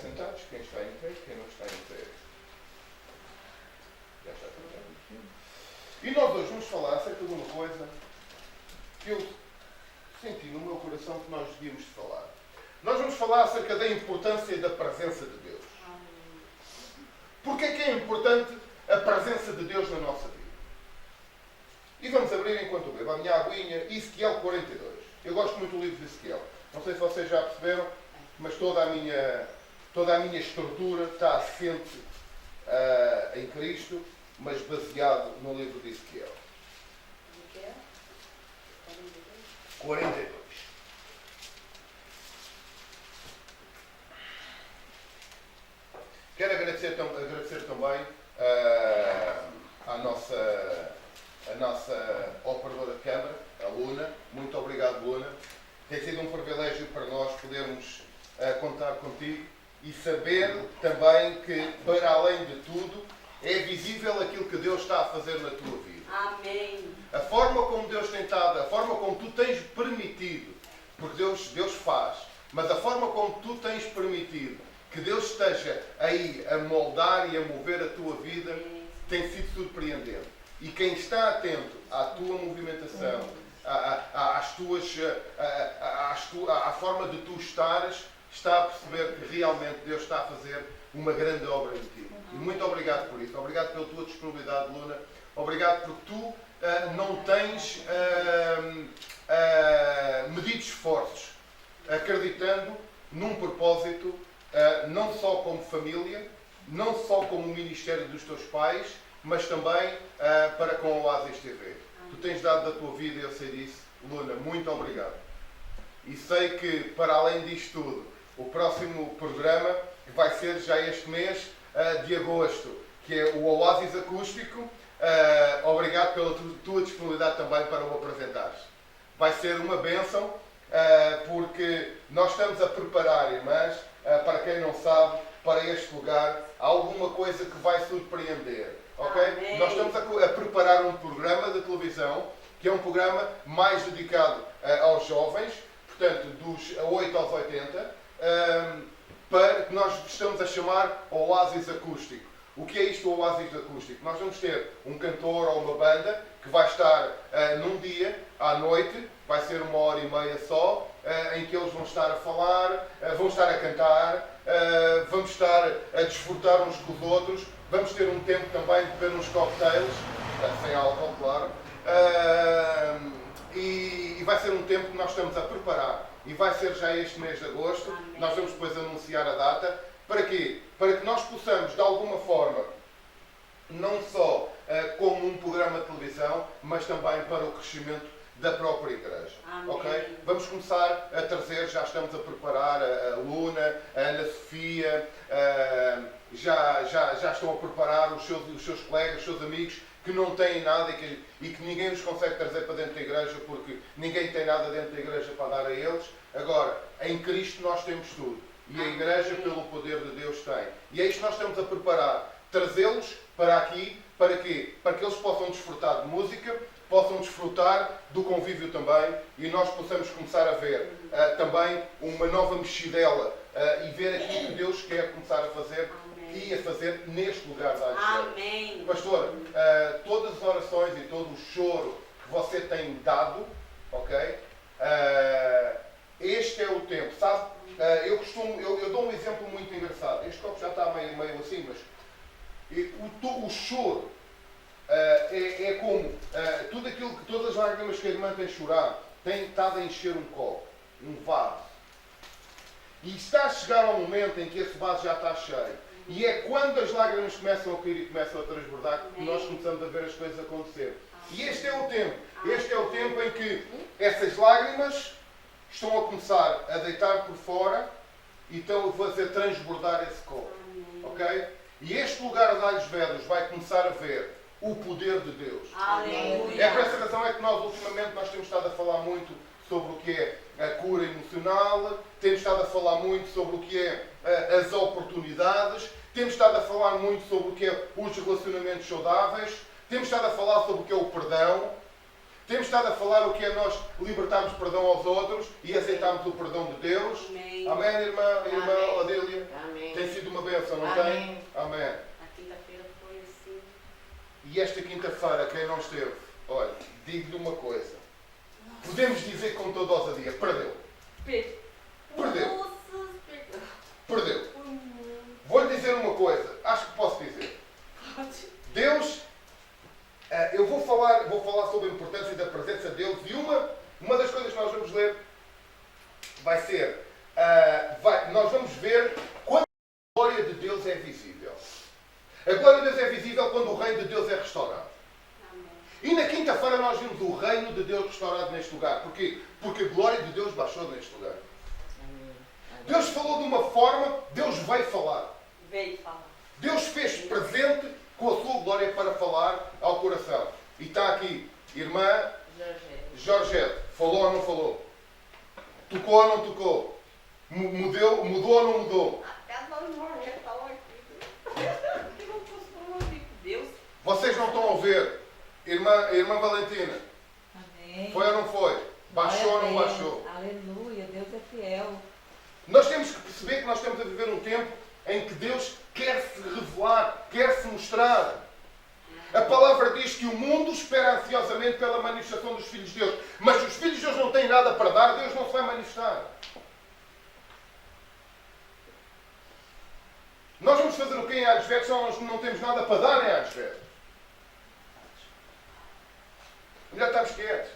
sentados, quem está em pé, quem não está em pé. Já está tudo bem. E nós hoje vamos falar acerca de uma coisa que eu senti no meu coração que nós devíamos falar. Nós vamos falar acerca da importância da presença de Deus. Porquê que é importante a presença de Deus na nossa vida? E vamos abrir enquanto eu bebo a minha aguinha, Ezequiel 42. Eu gosto muito do livro de Ezequiel. Não sei se vocês já perceberam, mas toda a minha estrutura está assente em Cristo, mas baseado no livro de Ezequiel. 42. Quero agradecer também à nossa operadora de câmara, a Luna. Muito obrigado, Luna. Tem sido um privilégio para nós podermos contar contigo e saber também que, para além de tudo, é visível aquilo que Deus está a fazer na tua vida. Amém. A forma como Deus tem estado, a forma como tu tens permitido, porque Deus faz, mas a forma como tu tens permitido que Deus esteja aí a moldar e a mover a tua vida, tem sido surpreendente. E quem está atento à tua movimentação, à forma de tu estares, está a perceber que realmente Deus está a fazer uma grande obra em ti. E muito obrigado por isso. Obrigado pela tua disponibilidade, Luna. Obrigado porque tu não tens medido esforços, acreditando num propósito, não só como família, não só como ministério dos teus pais, mas também para com a Oasis TV. Tu tens dado da tua vida, eu sei disso. Luna, muito obrigado. E sei que, para além disto tudo, o próximo programa vai ser já este mês de agosto, que é o Oasis Acústico. Obrigado pela tua disponibilidade também para o apresentares. Vai ser uma bênção, porque nós estamos a preparar, irmãs, para quem não sabe, para este lugar, alguma coisa que vai surpreender. Okay? Amém. Nós estamos a preparar um programa de televisão, que é um programa mais dedicado aos jovens, portanto, dos 8 aos 80, para que nós estamos a chamar Oasis Acústico. O que é isto, o Oasis Acústico? Nós vamos ter um cantor ou uma banda que vai estar num dia, à noite, vai ser 1h30 só, em que eles vão estar a falar, vão estar a cantar, vamos estar a desfrutar uns com os outros, vamos ter um tempo também de beber uns cocktails, sem álcool, claro, e vai ser um tempo que nós estamos a preparar. E vai ser já este mês de agosto. Amém. Nós vamos depois anunciar a data. Para quê? Para que nós possamos, de alguma forma, não só como um programa de televisão, mas também para o crescimento da própria igreja. Amém. Okay? Vamos começar a trazer, já estamos a preparar a Luna, a Ana Sofia, já estão a preparar os seus colegas, os seus amigos, que não têm nada e que ninguém nos consegue trazer para dentro da igreja, porque ninguém tem nada dentro da igreja para dar a eles. Agora, em Cristo nós temos tudo. E a igreja, pelo poder de Deus, tem. E é isto que nós estamos a preparar. Trazê-los para aqui, para quê? Para que eles possam desfrutar de música, possam desfrutar do convívio também, e nós possamos começar a ver também uma nova mexidela e ver aquilo que Deus quer começar a fazer. Amém. E a fazer neste lugar da Amém. Pastor, todas as orações e todo o choro que você tem dado, ok? Este é o tempo, sabe? Eu dou um exemplo muito engraçado. Este copo já está meio assim, mas o choro é como todas as lágrimas que a irmã tem chorado, tem estado a encher um copo, um vaso. E está a chegar ao momento em que esse vaso já está cheio. E é quando as lágrimas começam a cair e começam a transbordar que nós começamos a ver as coisas acontecer. E este é o tempo. Este é o tempo em que essas lágrimas estão a começar a deitar por fora e estão a fazer transbordar esse copo. Ok? E este lugar de Alhos Vedros vai começar a ver o poder de Deus. Aleluia. É por essa razão é que nós ultimamente temos estado a falar muito sobre o que é a cura emocional, temos estado a falar muito sobre o que é as oportunidades, temos estado a falar muito sobre o que é os relacionamentos saudáveis, temos estado a falar sobre o que é o perdão, temos estado a falar o que é nós libertarmos perdão aos outros e aceitarmos o perdão de Deus. Amém. Amém, irmã Amém. Adélia? Amém. bênção, não Amém. tem? Amém. A quinta-feira foi assim. E esta quinta-feira, quem não esteve, olha, digo-lhe uma coisa. Podemos dizer com toda ousadia, perdeu. Perdeu. Nossa, perdeu. Perdeu. Vou-lhe dizer uma coisa, acho que posso dizer. Deus, eu vou falar sobre a importância da presença de Deus e uma das coisas que nós vamos ler vai ser, nós vamos ver quando a glória de Deus é visível. A glória de Deus é visível quando o reino de Deus é restaurado. Amém. E na quinta-feira nós vimos o reino de Deus restaurado neste lugar. Porquê? Porque a glória de Deus baixou neste lugar. Deus falou de uma forma, Deus veio falar. Veio falar. Deus fez presente com a sua glória para falar ao coração. E está aqui, irmã Georgette. Falou ou não falou? Tocou ou não tocou? Mudou ou não mudou? Até a dona Jorge falou aqui. Que não fosse falar aqui. Deus. Vocês não estão a ver? Irmã Valentina, Amém. foi ou não foi? Baixou ou não Glória a Deus. baixou? Aleluia, Deus é fiel. Nós temos que perceber que nós estamos a viver um tempo em que Deus quer se revelar, quer se mostrar. A palavra diz que o mundo espera ansiosamente pela manifestação dos filhos de Deus. Mas se os filhos de Deus não têm nada para dar, Deus não se vai manifestar. Nós vamos fazer o quê em Advento se nós não temos nada para dar em Advento? Já estamos quietos.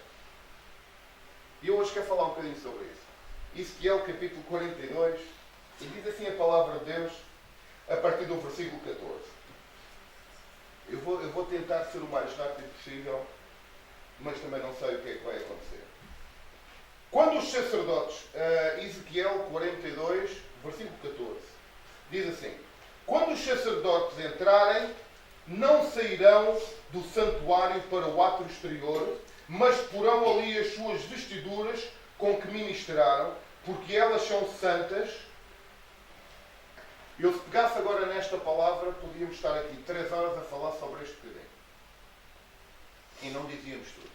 E eu hoje quero falar um bocadinho sobre isso. Ezequiel capítulo 42, e diz assim a palavra de Deus, a partir do versículo 14. Eu vou tentar ser o mais rápido possível, mas também não sei o que é que vai acontecer. Quando os sacerdotes, Ezequiel 42, versículo 14, diz assim: quando os sacerdotes entrarem, não sairão do santuário para o átrio exterior, mas porão ali as suas vestiduras com que ministraram, porque elas são santas. Eu, se pegasse agora nesta palavra, podíamos estar aqui 3 horas a falar sobre este bocadinho. E não dizíamos tudo.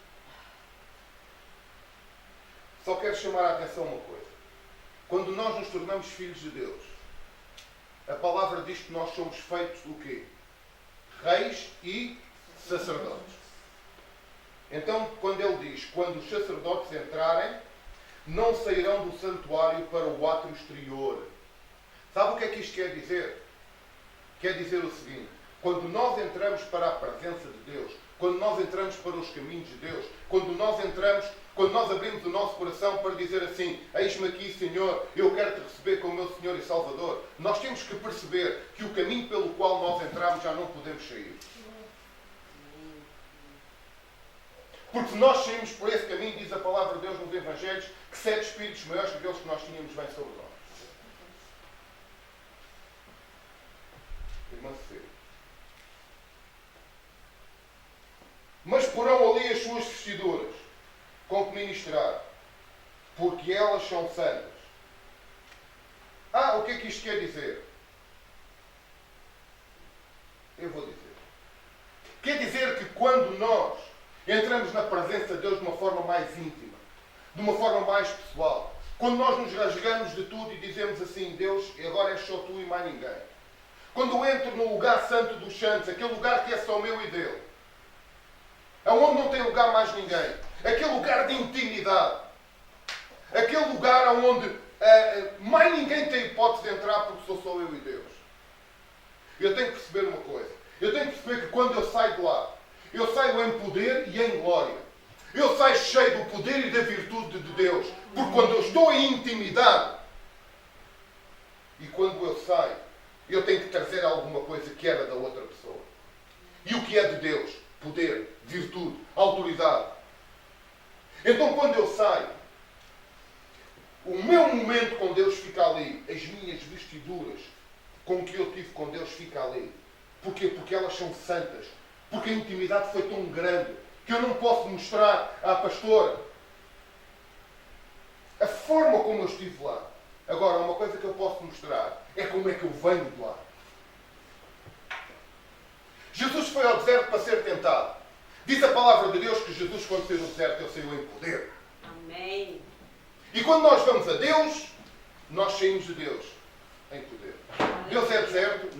Só quero chamar a atenção uma coisa. Quando nós nos tornamos filhos de Deus, a palavra diz que nós somos feitos o quê? Reis e sacerdotes. Então, quando ele diz, quando os sacerdotes entrarem, não sairão do santuário para o átrio exterior. Sabe o que é que isto quer dizer? Quer dizer o seguinte: quando nós entramos para a presença de Deus, quando nós entramos para os caminhos de Deus, quando nós abrimos o nosso coração para dizer assim: eis-me aqui, Senhor, eu quero te receber como meu Senhor e Salvador, nós temos que perceber que o caminho pelo qual nós entramos já não podemos sair. Porque se nós saímos por esse caminho, diz a palavra de Deus nos Evangelhos, que 7 espíritos maiores que aqueles que nós tínhamos vêm sobre nós. Irmã Cecília. Mas porão ali as suas vestiduras, com que ministrar, porque elas são santas. O que é que isto quer dizer? Eu vou dizer. Quer dizer que quando nós entramos na presença de Deus de uma forma mais íntima, de uma forma mais pessoal, quando nós nos rasgamos de tudo e dizemos assim: Deus, agora és só tu e mais ninguém. Quando eu entro no lugar santo dos santos, aquele lugar que é só meu e dele, aonde não tem lugar mais ninguém, aquele lugar de intimidade, aquele lugar onde mais ninguém tem hipótese de entrar porque sou só eu e Deus. Eu tenho que perceber uma coisa. Eu tenho que perceber que quando eu saio de lá, eu saio em poder e em glória. Eu saio cheio do poder e da virtude de Deus. Porque quando eu estou em intimidade, e quando eu saio, eu tenho que trazer alguma coisa que era da outra pessoa. E o que é de Deus? Poder, virtude, autoridade. Então quando eu saio, o meu momento com Deus fica ali. As minhas vestiduras com que eu tive com Deus fica ali. Porquê? Porque elas são santas. Porque a intimidade foi tão grande que eu não posso mostrar à pastora a forma como eu estive lá. Agora, uma coisa que eu posso mostrar é como é que eu venho de lá. Jesus foi ao deserto para ser tentado. Diz a palavra de Deus que Jesus, quando saiu do deserto, ele saiu em poder. Amém. E quando nós vamos a Deus, nós saímos de Deus em poder. Deus é deserto,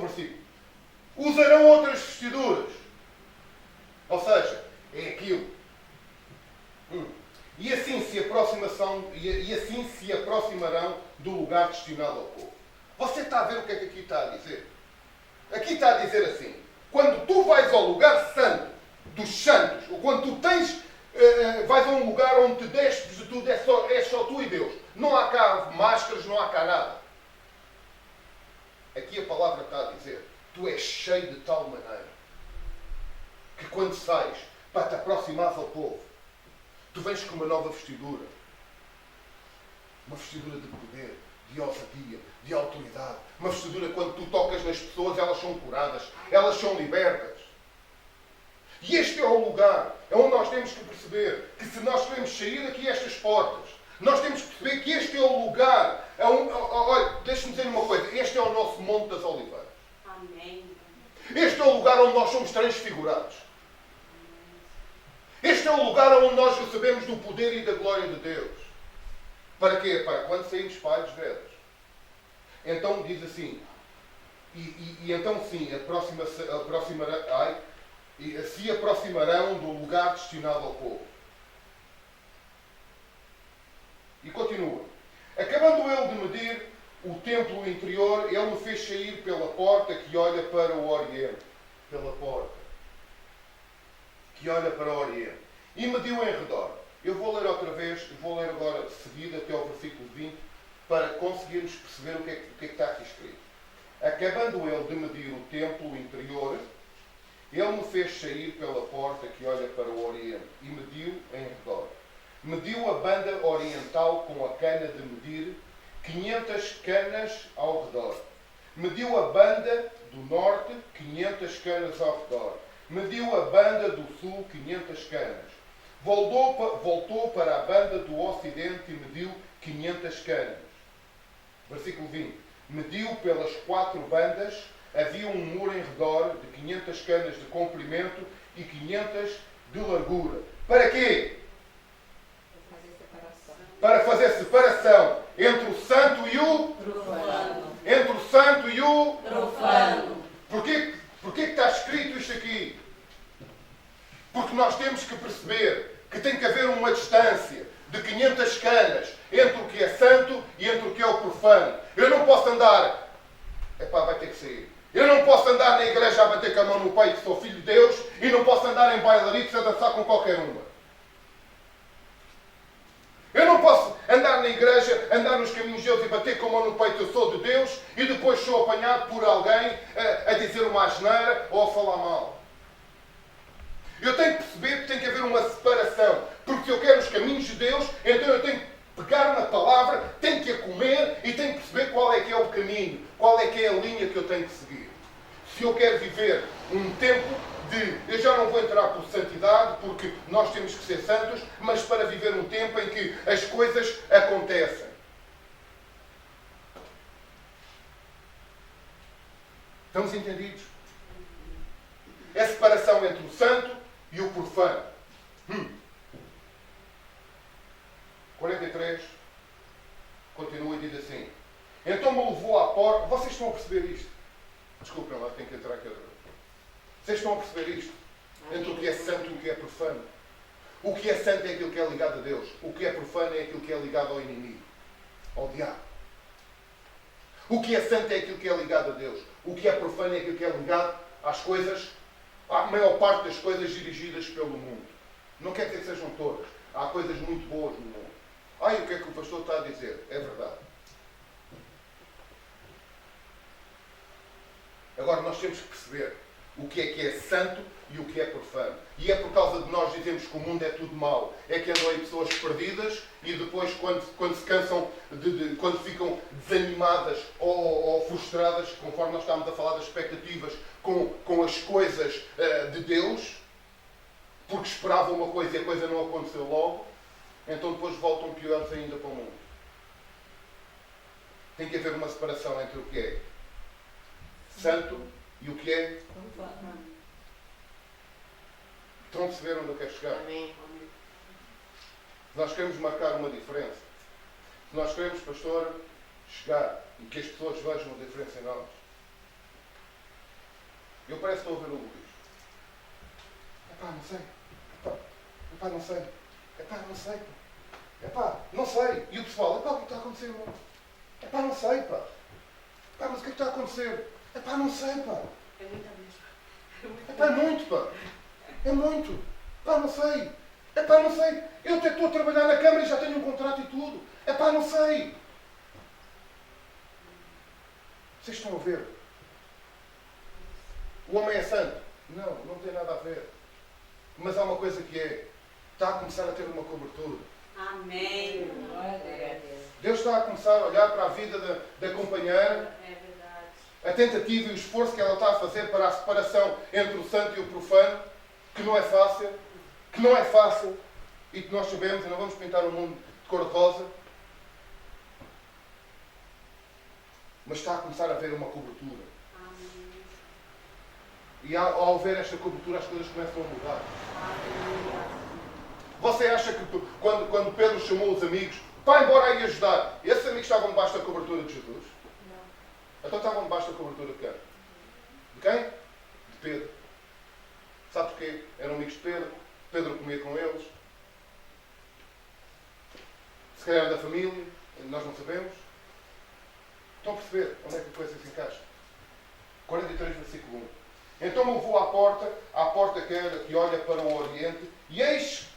versículo. Usarão outras vestiduras. Ou seja, é aquilo. E assim se aproximarão do lugar destinado ao povo. Você está a ver o que é que aqui está a dizer? Aqui está a dizer assim: quando tu vais ao lugar santo dos santos, ou quando tu vais a um lugar onde te despes de tudo, és só tu e Deus. Não há cá máscaras, não há cá nada. Aqui a palavra está a dizer: tu és cheio de tal maneira que quando sais para te aproximares ao povo, tu vens com uma nova vestidura. Uma vestidura de poder, de ousadia, de autoridade. Uma vestidura que quando tu tocas nas pessoas, elas são curadas, elas são libertas. E este é o lugar onde nós temos que perceber que se nós queremos sair daqui estas portas, nós temos que perceber que este é o lugar. Olha, deixa-me dizer uma coisa. Este é o nosso Monte das Oliveiras. Amém. Este é o lugar onde nós somos transfigurados. Este é o lugar onde nós recebemos do poder e da glória de Deus. Para quê? Para quando saímos para as vedas. Então diz assim, e então sim, se aproximarão do lugar destinado ao povo. E continua. Acabando ele de medir o templo interior, ele me fez sair pela porta que olha para o Oriente. Pela porta que olha para o Oriente. E mediu em redor. Eu vou ler outra vez, vou ler agora de seguida até ao versículo 20, para conseguirmos perceber o que é que está aqui escrito. Acabando ele de medir o templo interior, ele me fez sair pela porta que olha para o Oriente e mediu em redor. Mediu a banda oriental com a cana de medir 500 canas ao redor. Mediu a banda do norte 500 canas ao redor. Mediu a banda do sul 500 canas. Voltou para a banda do ocidente e mediu 500 canas. Versículo 20. Mediu pelas 4 bandas, havia um muro em redor de 500 canas de comprimento e 500 de largura. Para quê? Para fazer separação entre o santo e o Profano. entre o santo e o Profano. Porquê que está escrito isto aqui? Porque nós temos que perceber que tem que haver uma distância de 500 canas entre o que é santo e entre o que é o profano. Eu não posso andar... vai ter que sair. Eu não posso andar na igreja a bater com a mão no peito, sou filho de Deus, e não posso andar em bailaritos a dançar com qualquer uma. Eu não posso andar na igreja, andar nos caminhos de Deus e bater com a mão no peito, eu sou de Deus, e depois sou apanhado por alguém a dizer uma asneira ou a falar mal. Eu tenho que perceber que tem que haver uma separação. Porque se eu quero os caminhos de Deus, então eu tenho que pegar na palavra, tenho que a comer e tenho que perceber qual é que é o caminho, qual é que é a linha que eu tenho que seguir. Se eu quero viver um tempo eu já não vou entrar por santidade, porque nós temos que ser santos, mas para viver um tempo em que as coisas acontecem. Estamos entendidos? É a separação entre o santo e o profano. 43, continua e diz assim. Então me levou à porta. Vocês estão a perceber isto? Desculpem lá, tenho que entrar aqui outra vez. Vocês estão a perceber isto? Entre o que é santo e o que é profano. O que é santo é aquilo que é ligado a Deus. O que é profano é aquilo que é ligado ao inimigo, ao diabo. O que é santo é aquilo que é ligado a Deus. O que é profano é aquilo que é ligado às coisas, à maior parte das coisas dirigidas pelo mundo. Não quer dizer que sejam todas. Há coisas muito boas no mundo. O que é que o pastor está a dizer? É verdade. Agora nós temos que perceber o que é santo e o que é profano. E é por causa de nós dizermos que o mundo é tudo mau. É que andam aí pessoas perdidas e depois quando se cansam, quando ficam desanimadas ou frustradas, conforme nós estamos a falar das expectativas com as coisas de Deus, porque esperavam uma coisa e a coisa não aconteceu logo, então depois voltam piores ainda para o mundo. Tem que haver uma separação entre o que é santo e o que é... Estão a perceber onde eu quero chegar? Amém. Se nós queremos marcar uma diferença, se nós queremos, pastor, chegar e que as pessoas vejam a diferença em nós, Eu parece que estou a ver o Luís. Epá, não sei. Epá, não sei. Epá, não sei. Epá, não sei. E o pessoal, epá, o que está a acontecer, irmão? Epá, não sei, pá. Epá, mas o que é que está a acontecer? Epá, não sei, pá. É muita mesmo. Epá, é muito, pá. É muito. Epá, não sei. Epá, não sei. Eu até estou a trabalhar na Câmara e já tenho um contrato e tudo. Epá, não sei. Vocês estão a ver? O homem é santo? Não, não tem nada a ver. Mas há uma coisa que é, está a começar a ter uma cobertura. Amém. Glória a Deus. Deus está a começar a olhar para a vida da companheira, É verdade. a tentativa e o esforço que ela está a fazer para a separação entre o santo e o profano, que não é fácil, e que nós sabemos, e não vamos pintar o mundo de cor-de-rosa, mas está a começar a haver uma cobertura. Amém. E ao ver esta cobertura as coisas começam a mudar. Aleluia. Você acha que quando Pedro chamou os amigos, vai embora aí ajudar, esses amigos estavam debaixo da cobertura de Jesus? Não. Então estavam debaixo da cobertura de quem? De quem? De Pedro. Sabe porquê? Eram amigos de Pedro. Pedro comia com eles. Se calhar da família, nós não sabemos. Estão a perceber onde é que a coisa se encaixa? 43, versículo 1. Então eu vou à porta que olha para o Oriente, e eis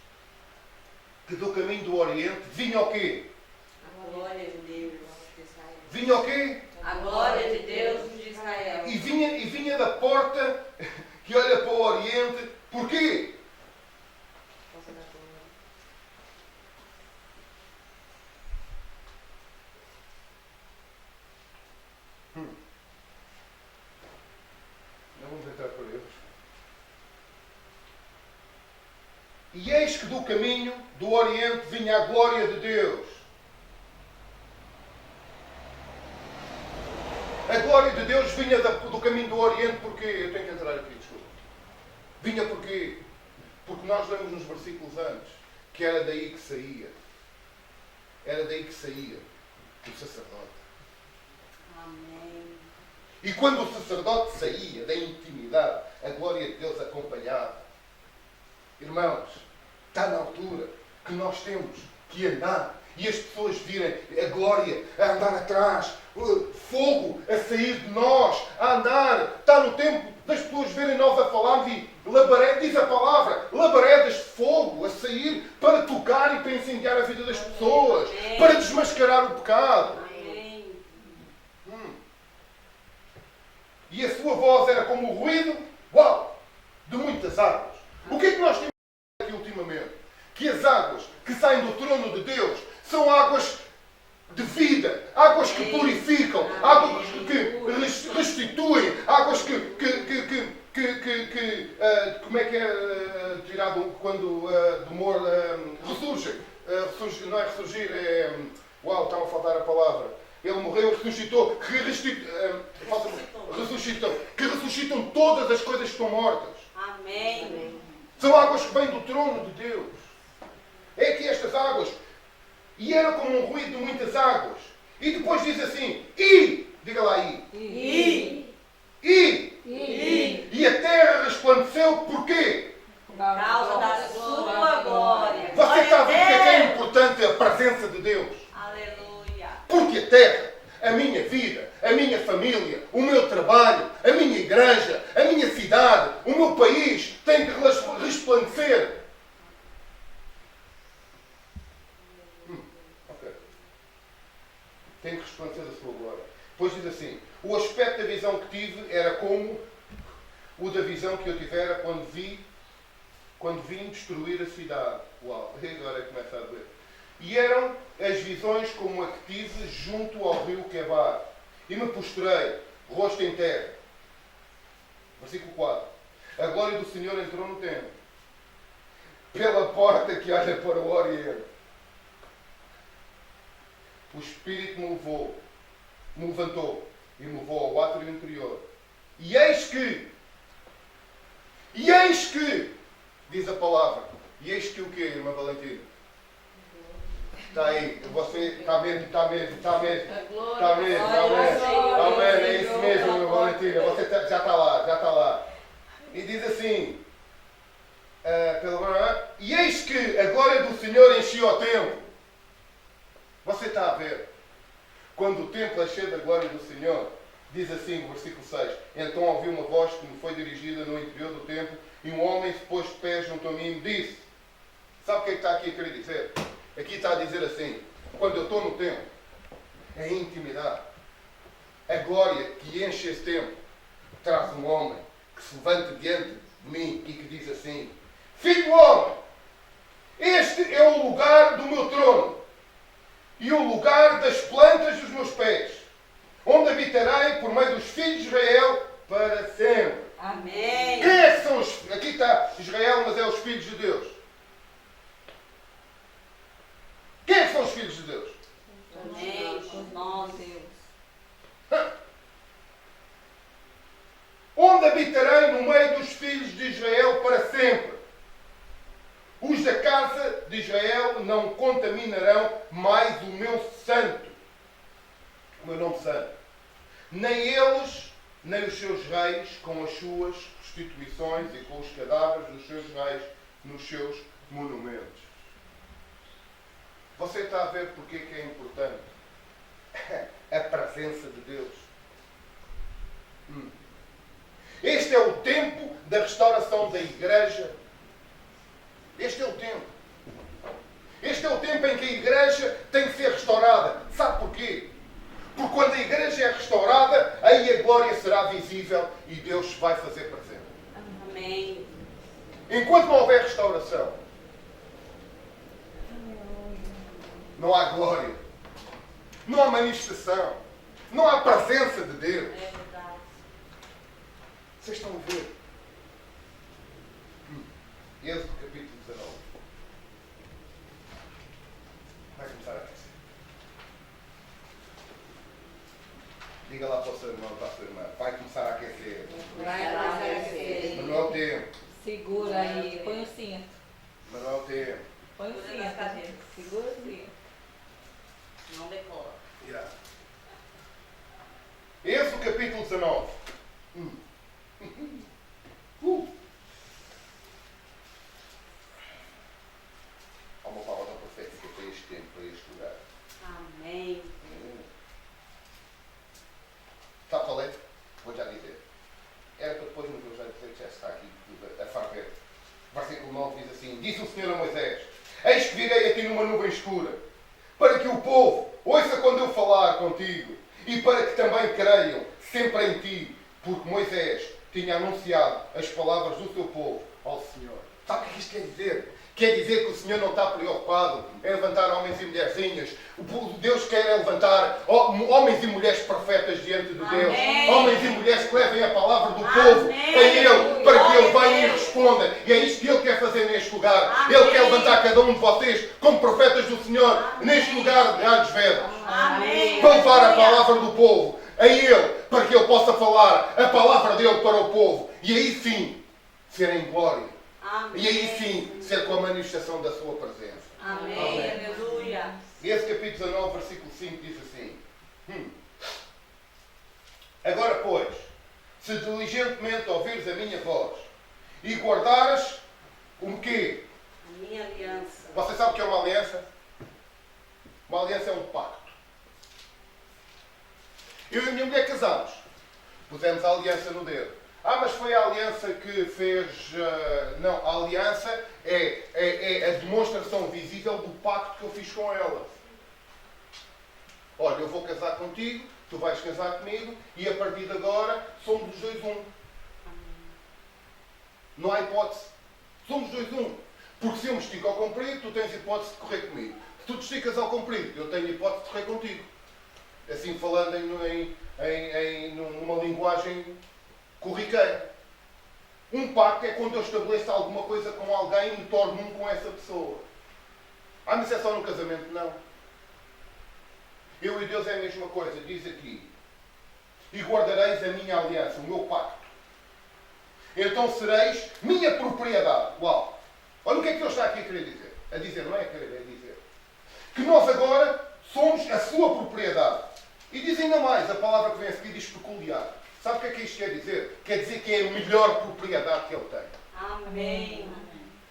que do caminho do Oriente vinha o quê? A glória de Deus de Israel. Vinha o quê? A glória de Deus de Israel. E vinha da porta que olha para o Oriente. Porquê? Por causa da glória. Não vamos entrar por eles. E eis que do caminho do Oriente vinha a glória de Deus. A glória de Deus vinha do caminho do Oriente porque... Eu tenho que entrar aqui, desculpa. Vinha porquê? Porque nós lemos nos versículos antes que era daí que saía. Era daí que saía o sacerdote. Amém. E quando o sacerdote saía da intimidade, a glória de Deus acompanhava. Irmãos, está na altura que nós temos que andar e as pessoas virem a glória a andar atrás, o fogo a sair de nós, a andar. Está no tempo das pessoas verem nós a falarmos e diz a palavra, labaredas de fogo a sair para tocar e para incendiar a vida das pessoas, para desmascarar o pecado. Amém. E a sua voz era como o ruído, uau, de muitas águas. O que é que nós temos aqui ultimamente? Que as águas que saem do trono de Deus são águas de vida, águas que purificam, águas que restituem, águas como é que é tirado quando do morto ressurgem? Não é ressurgir, é... Uau, está-me a faltar a palavra. Ele morreu, ressuscitou, que ressuscitam todas as coisas que estão mortas. Amém. São águas que vêm do trono de Deus. É que estas águas, e era como um ruído de muitas águas. E depois diz assim, diga lá E a terra resplandeceu, porquê? por causa da sua glória. Você está a ver porque é que é Deus. importante a presença de Deus? Aleluia. Porque a terra, a minha vida, a minha família, o meu trabalho, a minha igreja, a minha cidade, o meu país tem que resplandecer. Ok. Tem que resplandecer a sua glória. Depois diz assim, o aspecto da visão que tive era como o da visão que eu tivera quando vim destruir a cidade. Uau, agora começa a ver. E eram as visões como a que tive junto ao rio Quebar. E me postrei, rosto em terra. Versículo 4. A glória do Senhor entrou no templo, pela porta que olha para o Oriente. O Espírito me levantou e me levou ao átrio interior. E eis que, diz a palavra, e eis que o quê, irmã Valentina? Está aí. Você está mesmo, está mesmo, está mesmo. A glória. Está mesmo, está Glória ao mesmo. Senhor. Amém, é isso mesmo, Valentina. Você já está lá, já está lá. E diz assim, e eis que a glória do Senhor encheu o templo. Você está a ver? Quando o templo é cheio da glória do Senhor, diz assim no versículo 6, então ouvi uma voz que me foi dirigida no interior do templo, e um homem se pôs de pé junto a mim e me disse, sabe o que é que está aqui a querer dizer? Aqui está a dizer assim, quando eu estou no templo, é intimidade. A glória que enche esse templo traz um homem que se levanta diante de mim e que diz assim, filho do homem, este é o lugar do meu trono e o lugar das plantas dos meus pés, onde habitarei por meio dos filhos de Israel para sempre. Amém. Quem é que são os... Aqui está Israel, mas é os filhos de Deus. Quem é que são os filhos de Deus? Amém. Por nós, Deus. Onde habitarei no meio dos filhos de Israel para sempre. Os da casa de Israel não contaminarão mais o meu santo, o meu nome santo. Nem eles, nem os seus reis, com as suas prostituições e com os cadáveres dos seus reis nos seus monumentos. Você está a ver porque que é importante a presença de Deus. Este é o tempo da restauração da igreja. Este é o tempo. Este é o tempo em que a igreja tem que ser restaurada. Sabe porquê? Porque quando a igreja é restaurada, aí a glória será visível e Deus vai fazer presente. Amém. Enquanto não houver restauração, não há glória, não há manifestação, não há presença de Deus. É verdade. Vocês estão a ver? Êxodo capítulo 19. Vai começar a aquecer. Diga lá para o seu irmão, para a sua irmã. Vai começar a aquecer. Vai lá, Mas não é o tempo. Segura aí. Põe o cinto. Mas não é o tempo. Põe o Segura nas cinto. cadeiras. Segura o cinto. Não decora. Irá. Êxodo capítulo 19. Há uma palavra profética para este tempo, para este lugar. Amém. Sabe qual é? Vou já dizer. Era para depois no Evangelho dizer que já está aqui a farver. Versículo 9 diz assim: disse o Senhor a Moisés: eis que virei a ti numa nuvem escura, para que o povo ouça quando eu falar contigo, e para que também creiam sempre em ti, porque Moisés tinha anunciado as palavras do seu povo ao Senhor. Sabe o que isto quer dizer? Quer dizer que o Senhor não está preocupado em levantar homens e mulherzinhas. Deus quer levantar homens e mulheres profetas diante de Deus. Amém. Homens e mulheres que levem a palavra do Amém. povo a Ele, para que Ele Glória a venha e Deus. responda. E é isto que Ele quer fazer neste lugar. Amém. Ele quer levantar cada um de vocês como profetas do Senhor neste lugar de Ares Vedas. Amém. Para levar a palavra do povo a Ele, para que Ele possa falar a palavra dele para o povo. E aí sim, ser em glória. Amém. E aí sim, ser com a manifestação da sua presença. Amém. Amém. Aleluia. Esse capítulo 19, versículo 5 diz assim: agora, pois, se diligentemente ouvires a minha voz e guardares o quê? A minha aliança. Você sabe o que é uma aliança? Uma aliança é um pacto. Eu e a minha mulher casamos. Pusemos a aliança no dedo. Mas foi a aliança que fez... Não, a aliança é a demonstração visível do pacto que eu fiz com ela. Olha, eu vou casar contigo, tu vais casar comigo e a partir de agora somos os dois um. Não há hipótese. Somos dois um. Porque se eu me estico ao comprido, tu tens hipótese de correr comigo. Se tu te esticas ao comprido, eu tenho hipótese de correr contigo. Assim falando numa linguagem corriqueira. Um pacto é quando eu estabeleço alguma coisa com alguém e me torno um com essa pessoa. Mas é só no casamento? Não. Eu e Deus é a mesma coisa. Diz aqui: e guardareis a minha aliança, o meu pacto. Então sereis minha propriedade. Uau! Olha o que é que Deus está aqui a querer dizer. A dizer, não é a querer, é a dizer. que nós agora somos a sua propriedade. E diz ainda mais, a palavra que vem a seguir diz peculiar. Sabe o que é que isto quer dizer? Quer dizer que é a melhor propriedade que ele tem. Amém.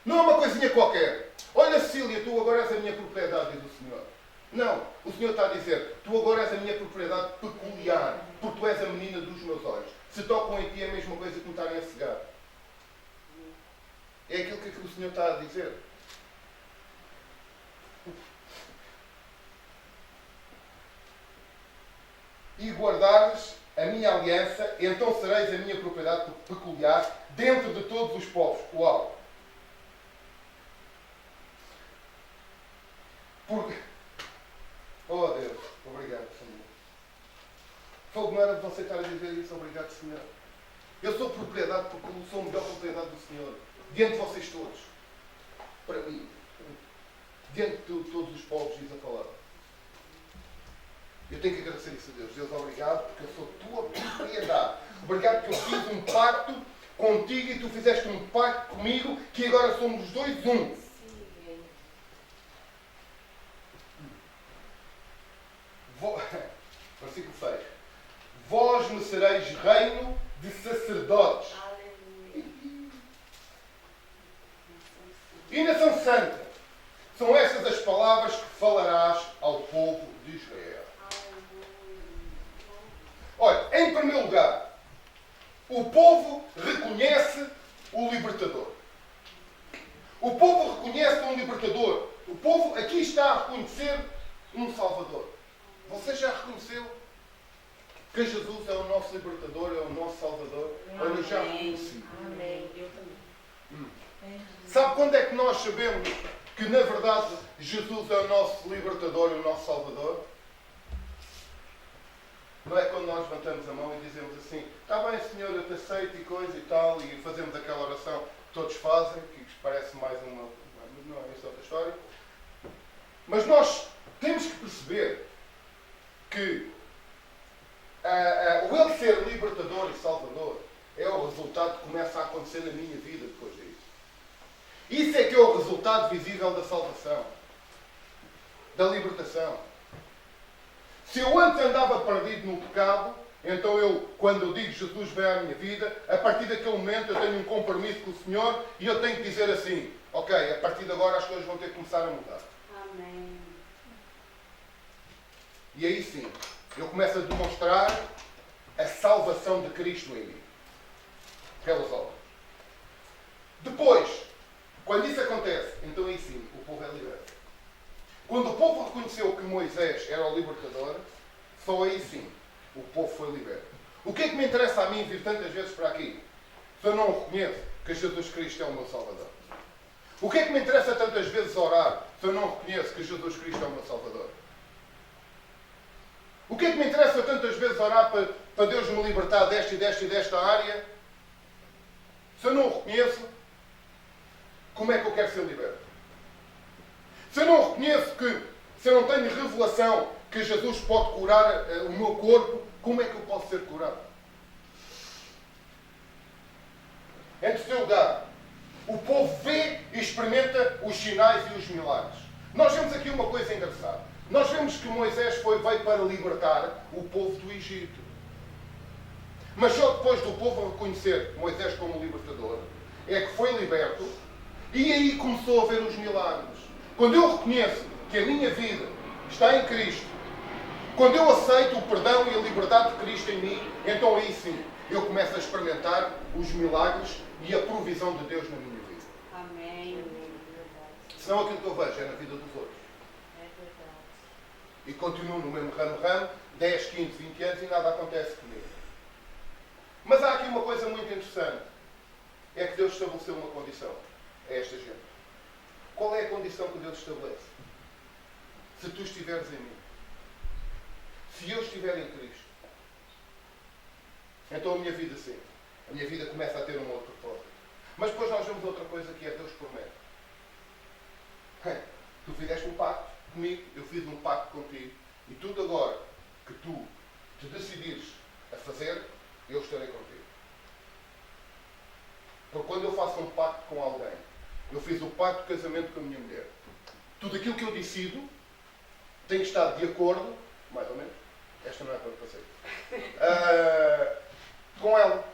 Não é uma coisinha qualquer. Olha, Cecília, tu agora és a minha propriedade, diz o Senhor. Não, o Senhor está a dizer, tu agora és a minha propriedade peculiar, porque tu és a menina dos meus olhos. Se tocam em ti é a mesma coisa que me estarem a cegar. É aquilo que o Senhor está a dizer. E guardares a minha aliança, então sereis a minha propriedade peculiar dentro de todos os povos. Uau! Porque... Oh Deus, obrigado, Senhor. Fogo, não era de você estar a dizer isso, obrigado, Senhor. Eu sou propriedade porque eu sou a melhor propriedade do Senhor. Diante de vocês todos. Para mim. Diante de todos os povos, diz a palavra. Eu tenho que agradecer isso a Deus. Deus, obrigado, porque eu sou tua propriedade. Obrigado porque eu fiz um pacto contigo e tu fizeste um pacto comigo, que agora somos os dois um. Versículo 6. Vós me sereis reino de sacerdotes. E nação santa. São estas as palavras que falarás ao povo de Israel. Olha, em primeiro lugar, o povo reconhece o libertador. O povo reconhece um libertador. O povo aqui está a reconhecer um salvador. Você já reconheceu que Jesus é o nosso libertador, é o nosso salvador? Eu já reconheci. Amém. Eu também. Sabe quando é que nós sabemos que, na verdade, Jesus é o nosso libertador e o nosso salvador? Não é quando nós levantamos a mão e dizemos assim, está bem, Senhor, eu te aceito e coisa e tal, e fazemos aquela oração que todos fazem, que parece mais uma... Não, isso é outra história. Mas nós temos que perceber que o ele ser libertador e salvador é o resultado que começa a acontecer na minha vida depois disso. Isso é que é o resultado visível da salvação, da libertação. Se eu antes andava perdido no pecado, então eu, quando eu digo Jesus vem à minha vida, a partir daquele momento eu tenho um compromisso com o Senhor e eu tenho que dizer assim, ok, a partir de agora as coisas vão ter que começar a mudar. Amém. E aí sim, eu começo a demonstrar a salvação de Cristo em mim. Pelas obras. Depois, quando isso acontece, então aí sim, o povo é liberto. Quando o povo reconheceu que Moisés era o libertador, só aí sim, o povo foi liberto. O que é que me interessa a mim vir tantas vezes para aqui? Se eu não reconheço que Jesus Cristo é o meu Salvador. O que é que me interessa tantas vezes orar se eu não reconheço que Jesus Cristo é o meu Salvador? O que é que me interessa tantas vezes orar para Deus me libertar desta e desta e desta área? Se eu não reconheço, como é que eu quero ser liberto? Se eu não reconheço se eu não tenho revelação que Jesus pode curar o meu corpo, como é que eu posso ser curado? Em terceiro lugar, o povo vê e experimenta os sinais e os milagres. Nós vemos aqui uma coisa engraçada. Nós vemos que Moisés veio para libertar o povo do Egito. Mas só depois do povo reconhecer Moisés como libertador, é que foi liberto e aí começou a ver os milagres. Quando eu reconheço que a minha vida está em Cristo, quando eu aceito o perdão e a liberdade de Cristo em mim, então aí sim, eu começo a experimentar os milagres e a provisão de Deus na minha vida. Amém. Senão aquilo que eu vejo é na vida dos outros. E continuo no mesmo ramo, 10, 15, 20 anos e nada acontece comigo. Mas há aqui uma coisa muito interessante. É que Deus estabeleceu uma condição a esta gente. Qual é a condição que Deus estabelece? Se tu estiveres em mim. Se eu estiver em Cristo. Então a minha vida sim. A minha vida começa a ter um outro propósito. Mas depois nós vemos outra coisa que é Deus promete. Tu fizeste um pacto comigo, eu fiz um pacto contigo. E tudo agora que tu te decidires a fazer, eu estarei contigo. Porque quando eu faço um pacto com alguém, eu fiz o pacto de casamento com a minha mulher. Tudo aquilo que eu decido, tem que estar de acordo, mais ou menos, esta não é para passeio, com ela.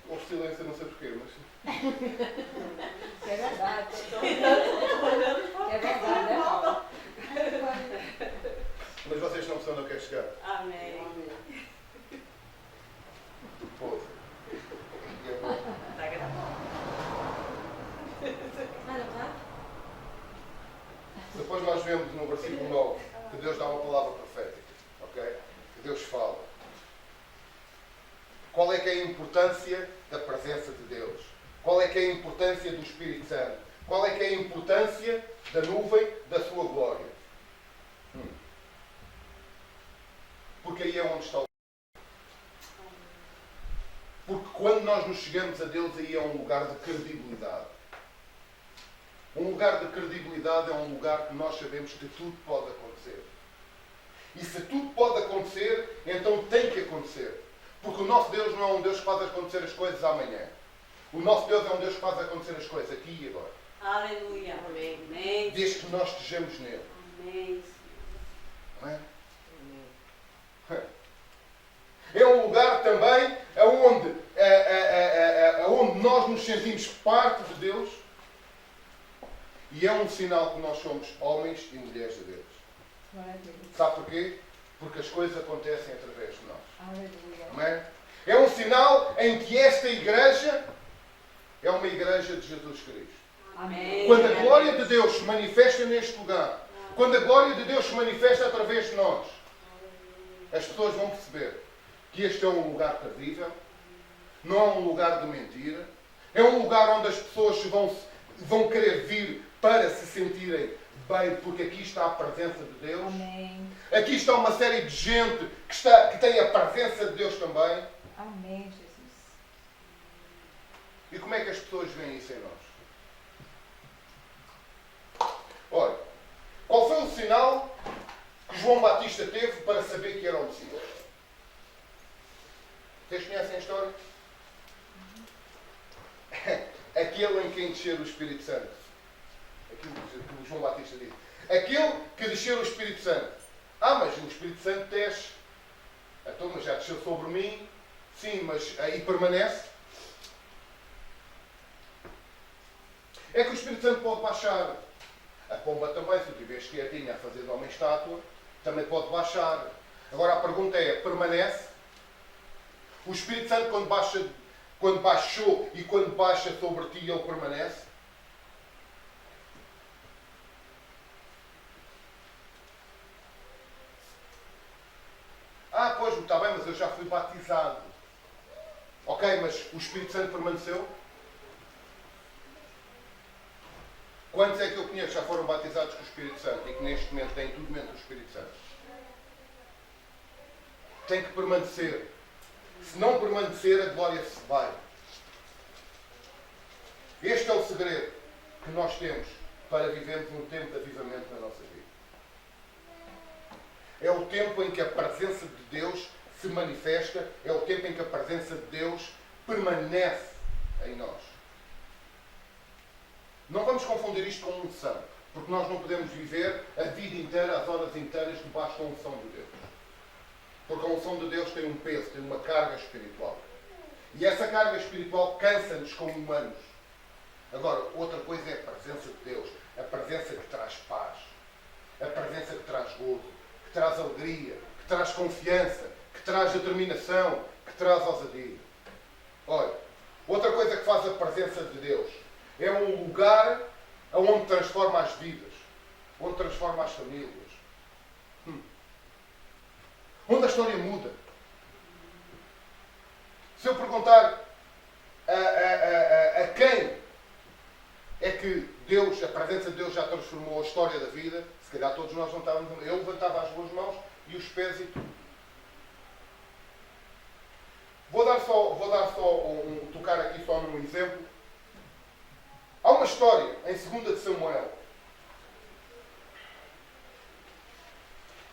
Houve silêncio, não sei porquê, mas... É verdade. É verdade, é Paulo. Mas vocês não precisam onde eu quero chegar. Amém. Pô. Tá gravando. Depois nós vemos no versículo 9 que Deus dá uma palavra profética. Ok? Que Deus fala. Qual é que é a importância da presença de Deus? Qual é que é a importância do Espírito Santo? Qual é que é a importância da nuvem da sua glória? Porque aí é onde está o... Porque quando nós nos chegamos a Deus, aí é um lugar de credibilidade. Um lugar de credibilidade é um lugar que nós sabemos que tudo pode acontecer. E se tudo pode acontecer, então tem que acontecer. Porque o nosso Deus não é um Deus que faz acontecer as coisas amanhã. O nosso Deus é um Deus que faz acontecer as coisas aqui e agora. Aleluia. Amém. Desde que nós estejamos nele. Amém. Não é? É um lugar também onde nós nos sentimos parte de Deus e é um sinal que nós somos homens e mulheres de Deus. Sabe porquê? Porque as coisas acontecem através de nós. Não é? É um sinal em que esta igreja é uma igreja de Jesus Cristo. Amém. Quando a glória de Deus se manifesta neste lugar, quando a glória de Deus se manifesta através de nós, as pessoas vão perceber que este é um lugar credível, não é um lugar de mentira, é um lugar onde as pessoas vão querer vir para se sentirem bem, porque aqui está a presença de Deus. Amém. Aqui está uma série de gente que tem a presença de Deus também. Amém, Jesus. E como é que as pessoas veem isso em nós? Olha, qual foi o sinal que João Batista teve para saber que era o Messias? Vocês conhecem a história? Aquele em quem descer o Espírito Santo. Aquilo que o João Batista disse. Aquele que descer o Espírito Santo. Mas o Espírito Santo desce. Então, mas já desceu sobre mim. Sim, mas aí permanece. É que o Espírito Santo pode baixar. A pomba também, se tu estiveres quietinha a fazer de homem estátua, também pode baixar. Agora a pergunta é, permanece? O Espírito Santo quando baixou e quando baixa sobre ti, ele permanece? Pois, está bem, mas eu já fui batizado. Ok, mas o Espírito Santo permaneceu? Quantos é que eu conheço já foram batizados com o Espírito Santo e que neste momento têm tudo menos o Espírito Santo? Tem que permanecer. Se não permanecer, a glória se vai. Este é o segredo que nós temos para vivermos um tempo de avivamento na nossa vida. É o tempo em que a presença de Deus se manifesta, é o tempo em que a presença de Deus permanece em nós. Não vamos confundir isto com unção, porque nós não podemos viver a vida inteira, as horas inteiras, debaixo da unção de Deus. Porque a unção de Deus tem um peso, tem uma carga espiritual. E essa carga espiritual cansa-nos como humanos. Agora, outra coisa é a presença de Deus. A presença que traz paz. A presença que traz gozo. Que traz alegria. Que traz confiança. Que traz determinação. Que traz ousadia. Olha, outra coisa que faz a presença de Deus é um lugar onde transforma as vidas. Onde transforma as famílias. Onde a história muda. Se eu perguntar a quem é que Deus, a presença de Deus já transformou a história da vida, se calhar todos nós não estávamos. Eu levantava as duas mãos e os pés e tudo. Vou dar só tocar aqui só num exemplo. Há uma história em 2 de Samuel,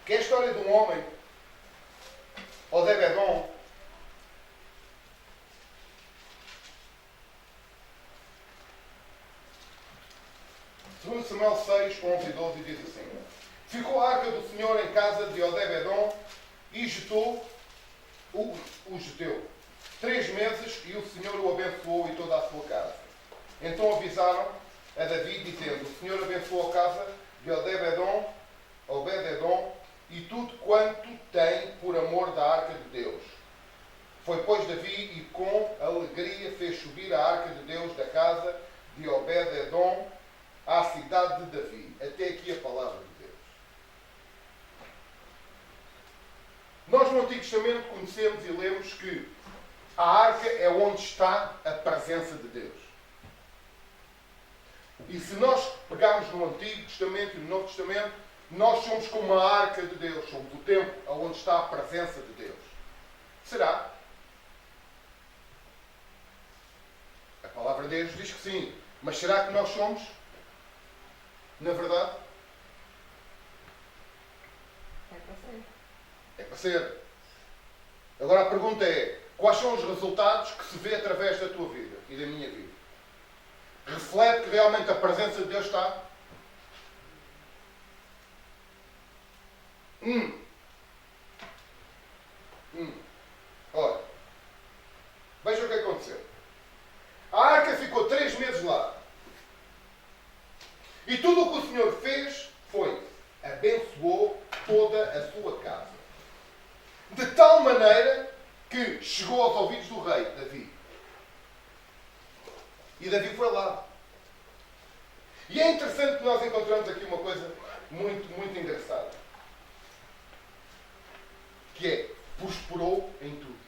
que é a história de um homem, Obed-edom, 2 Samuel 6, 11 e 12 diz assim: ficou a arca do Senhor em casa de Obed-edom e jetou o geteu 3 meses, e o Senhor o abençoou e toda a sua casa. Então avisaram a Davi, dizendo: o Senhor abençoou a casa de Obed-edom e tudo quanto tem por amor da arca de Deus. Foi, pois, Davi e com alegria fez subir a arca de Deus da casa de Obed-edom à cidade de Davi. Até aqui a palavra de Deus. Nós no Antigo Testamento conhecemos e lemos que a arca é onde está a presença de Deus. E se nós pegarmos no Antigo Testamento e no Novo Testamento, nós somos como a arca de Deus, somos o templo onde está a presença de Deus. Será? A palavra de Deus diz que sim. Mas será que nós somos? Na verdade? É para ser. É para ser. Agora a pergunta é: quais são os resultados que se vê através da tua vida e da minha vida? Reflete que realmente a presença de Deus está? Olha, veja o que aconteceu. A arca ficou 3 meses lá. E tudo o que o Senhor fez foi abençoou toda a sua casa. De tal maneira que chegou aos ouvidos do rei Davi. E Davi foi lá. E é interessante que nós encontramos aqui uma coisa muito, muito engraçada. Que é, prosperou em tudo.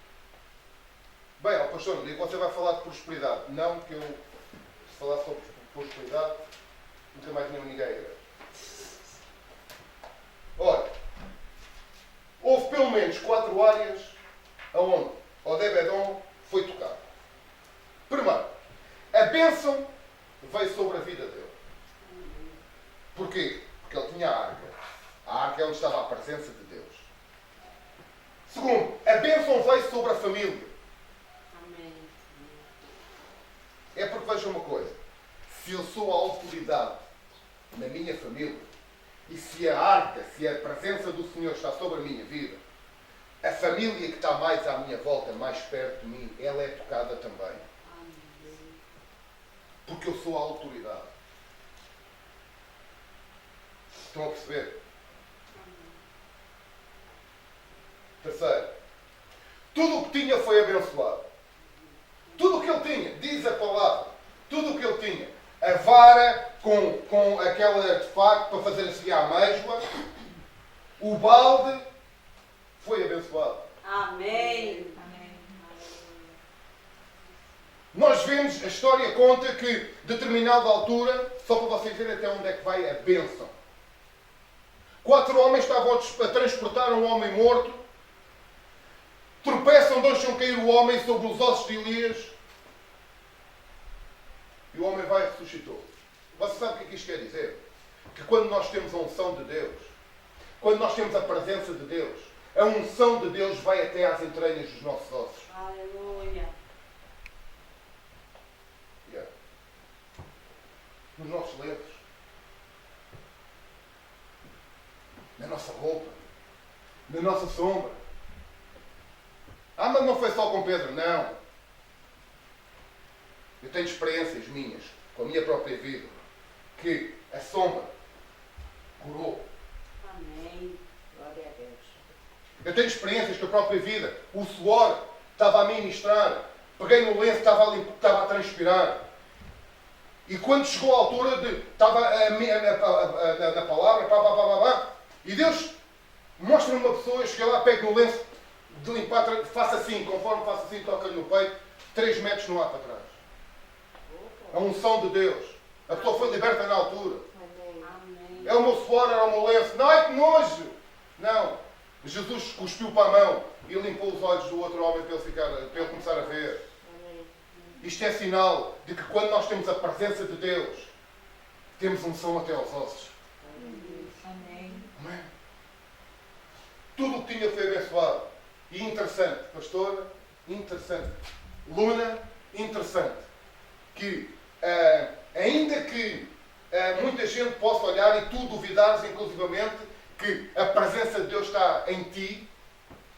Bem, ó pastor, não digo que você vai falar de prosperidade. Não, que eu, se falar sobre prosperidade, nunca mais nenhum ninguém à igreja. Ora, houve pelo menos 4 áreas aonde Obed-edom foi tocado. Primeiro, a bênção veio sobre a vida dele. Porquê? Porque ele tinha a arca. A arca é onde estava a presença de Deus. Segundo, a bênção veio sobre a família. Amém. É porque veja uma coisa. Se eu sou a autoridade na minha família, e se a arca, se a presença do Senhor está sobre a minha vida, a família que está mais à minha volta, mais perto de mim, ela é tocada também. Amém. Porque eu sou a autoridade. Estão a perceber? Terceiro, tudo o que tinha foi abençoado. Tudo o que ele tinha, diz a palavra, tudo o que ele tinha. A vara com aquele artefacto para fazer assim a amêijoa, o balde, foi abençoado. Amém. Amém. Nós vemos, a história conta que, determinada altura, só para vocês verem até onde é que vai a bênção. 4 homens estavam a transportar um homem morto, tropeçam, deixam cair o homem sobre os ossos de Elias, e o homem vai e ressuscitou. Você sabe o que isto quer dizer? Que quando nós temos a unção de Deus, quando nós temos a presença de Deus, a unção de Deus vai até às entranhas dos nossos ossos. Aleluia. Yeah. Nos nossos lenços, na nossa roupa, na nossa sombra. Ah, mas não foi só com Pedro. Não. Eu tenho experiências minhas, com a minha própria vida, que a sombra curou. Amém. Glória a Deus. Eu tenho experiências com a própria vida. O suor estava a ministrar. Peguei no lenço, estava a transpirar. E quando chegou a altura de... Estava na palavra, e Deus mostra-me uma pessoa, eu cheguei lá, pego no lenço, de limpar, faço assim, conforme faço assim, toca-lhe no peito, 3 metros no ar para trás. A unção de Deus. A pessoa foi liberta na altura. Amém. É o meu suor, era o meu lenço. Não, é que nojo! Não. Jesus cuspiu para a mão e limpou os olhos do outro homem para ele começar a ver. Isto é sinal de que quando nós temos a presença de Deus, temos unção até aos ossos. Amém. Amém? Tudo o que tinha foi abençoado. E interessante, pastora, interessante. Luna, interessante. Que, ainda que muita gente possa olhar e tu duvidares, inclusivamente, que a presença de Deus está em ti.